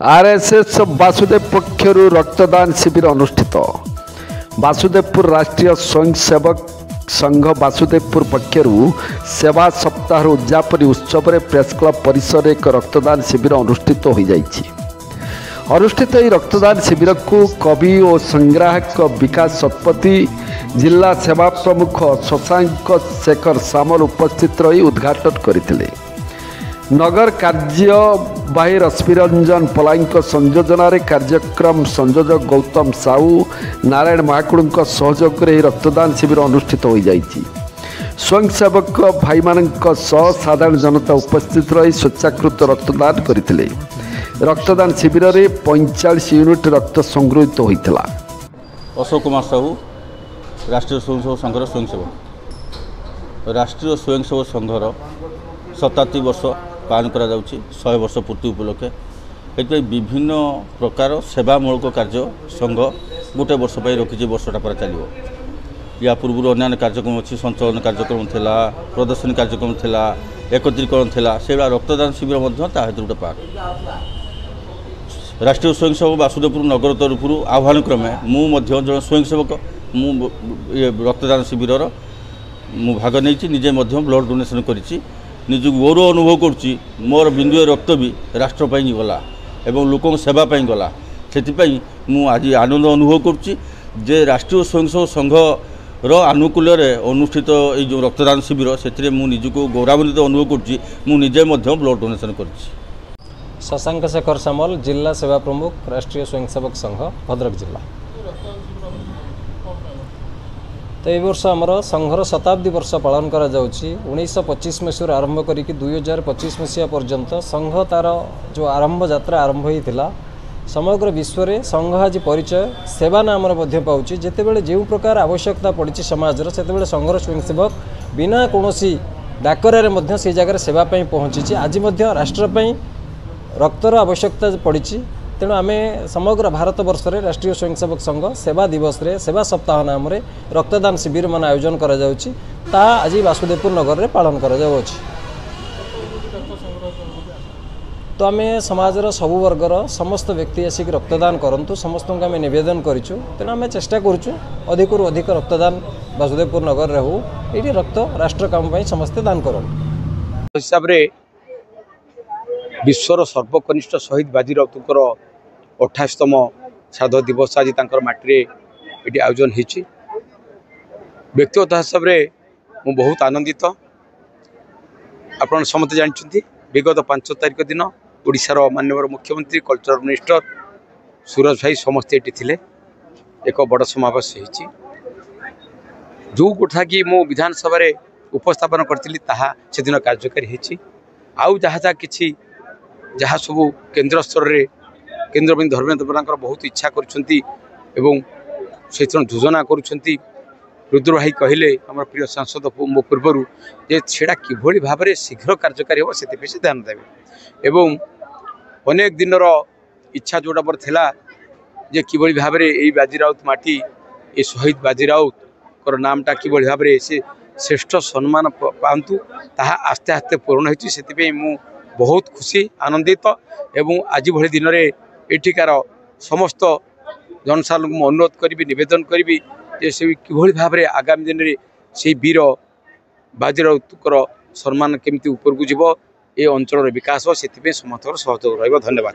RSS Vasudev पक्षर रक्तदान शिविर अनुष्ठित। वासुदेवपुर राष्ट्रीय स्वयंसेवक संघ वासुदेवपुर पक्षर सेवा सप्ताह उद्यापन उत्सव में प्रेस क्लब परिसर एक रक्तदान शिविर अनुष्ठित हो जाइछि। अनुष्ठित यह रक्तदान शिविर को कवि और संग्राहक विकास शतपथी, जिला सेवा प्रमुख शशांक शेखर सामल उपस्थित रही उद्घाटन करथिले। नगर कार्यवाही रश्मिरंजन पलाई संयोजन कार्यक्रम संयोजक गौतम साहू, नारायण महाकुड़ सहयोग में रक्तदान शिविर अनुष्ठित हो जाइछि। स्वयंसेवक भाई मानक सह साधारण जनता उपस्थित रही स्वेच्छाकृत रक्तदान करथिले। रक्तदान शिविर में 45 यूनिट रक्त संग्रहित होता। अशोक कुमार साहू, राष्ट्रीय स्वयंसेवक संघर स्वयंसेवक, राष्ट्रीय स्वयंसेवक संघर 87 वर्ष पालन करा जाउछि। 100 वर्ष पूर्ति उपलक्षे ये विभिन्न प्रकार सेवामूलक कार्य संघ गोटे वर्ष पर रखी, वर्षटा पर चलो। या पूर्व अन्य कार्यक्रम अच्छी संचालन कार्यक्रम थिला, प्रदर्शनी कार्यक्रम थिला, एकत्रीकरण थिला, से रक्तदान शिविर गोटे पार्ट। राष्ट्रीय स्वयंसेवक वासुदेवपुर नगर तरफ आह्वान क्रमे मुझे जन स्वयंसेवक रक्तदान शिविर भाग नहीं, निजे ब्लड डोनेशन करी निजक गौरव अनुभव करुच्ची। मोर बिंदु रक्त भी राष्ट्रपाई गला एवं लोक सेवा गला। से आज आनंद अनुभव करुच्ची जे राष्ट्रीय स्वयंसेवक संघर आनुकूल्य अनुष्ठित ये जो रक्तदान शिविर से निजक गौरवान्वित अनुभव करुच्ची। मुझे ब्लड डोनेशन करुच्ची। शशांक शेखर सामल, जिला सेवा प्रमुख, राष्ट्रीय स्वयंसेवक संघ, भद्रक जिला। तो ये वर्ष आमर संघर शताब्दी वर्ष पालन करा जाउछि। 1925 मसीह आरंभ करी 2025 मसीहा पर्यंत संघ तार जो आरंभ यात्रा आरंभ होता समग्र विश्व में संघ आज परिचय सेवा नाम पाउछि। जेतेबेले जो प्रकार आवश्यकता पड़ी समाज से संघर स्वयंसेवक बिना कौनसी डाकरारे मध्य से जगह सेवा पहुँची। आज राष्ट्रपाई रक्तर आवश्यकता पड़ी, तेणु आम समग्र भारत वर्ष रे राष्ट्रीय स्वयंसेवक संघ सेवा दिवस रे सेवा सप्ताह नाम रे रक्तदान शिविर मान आयोजन करा जाउछि। ता आज वासुदेवपुर नगर रे पालन करा जाउछि। तो आम समाजर सबु वर्गर समस्त व्यक्ति आसिक रक्तदान करंतु, समस्त को आम निवेदन करिछु। तेणु आम चेष्टा करूछु अधिक रु अधिक रक्तदान वासुदेवपुर नगर रे हो, ये रक्त राष्ट्र काम पई समस्ते दान करन। हिसाब रे विश्वर सर्वकनिष्ठ शहीद बाजी राउतर 28तम श्राद्ध दिवस आज माटी ये आयोजन होती। व्यक्तिगत हिसाब से मु बहुत आनंदित। आप समस्त जानते विगत 5 तारिख दिन ओडिशार माननीय मुख्यमंत्री कल्चरल मिनिस्टर सूरज भाई समस्ते ये थे। एक बड़ समावेश होती जो कथा कि मु विधानसभा उपस्थापन करी से दिन कार्यकारी होती। आउ जहाँ कि जहाँ सबू केन्द्र स्तर में केन्द्र धर्मेन्द्र प्रधान बहुत इच्छा करुँच योजना करुँच। रुद्र भाई कहले आम प्रिय सांसद मो पूर्वर सेटा किभली भाव में शीघ्र कार्यकारी हो से ध्यान देवे एवं अनेक दिनर इच्छा जोटा पर थिला जे किभली भाव में यही बाजी राउत माटी ये शहीद बाजी राउत नामटा किभली भाव में से श्रेष्ठ सम्मान पातु ताहा आस्ते आस्ते पूर्ण होती। मु बहुत खुशी आनंदित एवं आज भली दिन में एठिकार समस्त जनसाधारण को अनुरोध करी निवेदन करी से किभली भाव में आगामी दिन में से वीर बाजी राउतर सम्मान केमती ऊपर को जीव ए अंचल विकास से समस्त सहयोग रहा। धन्यवाद।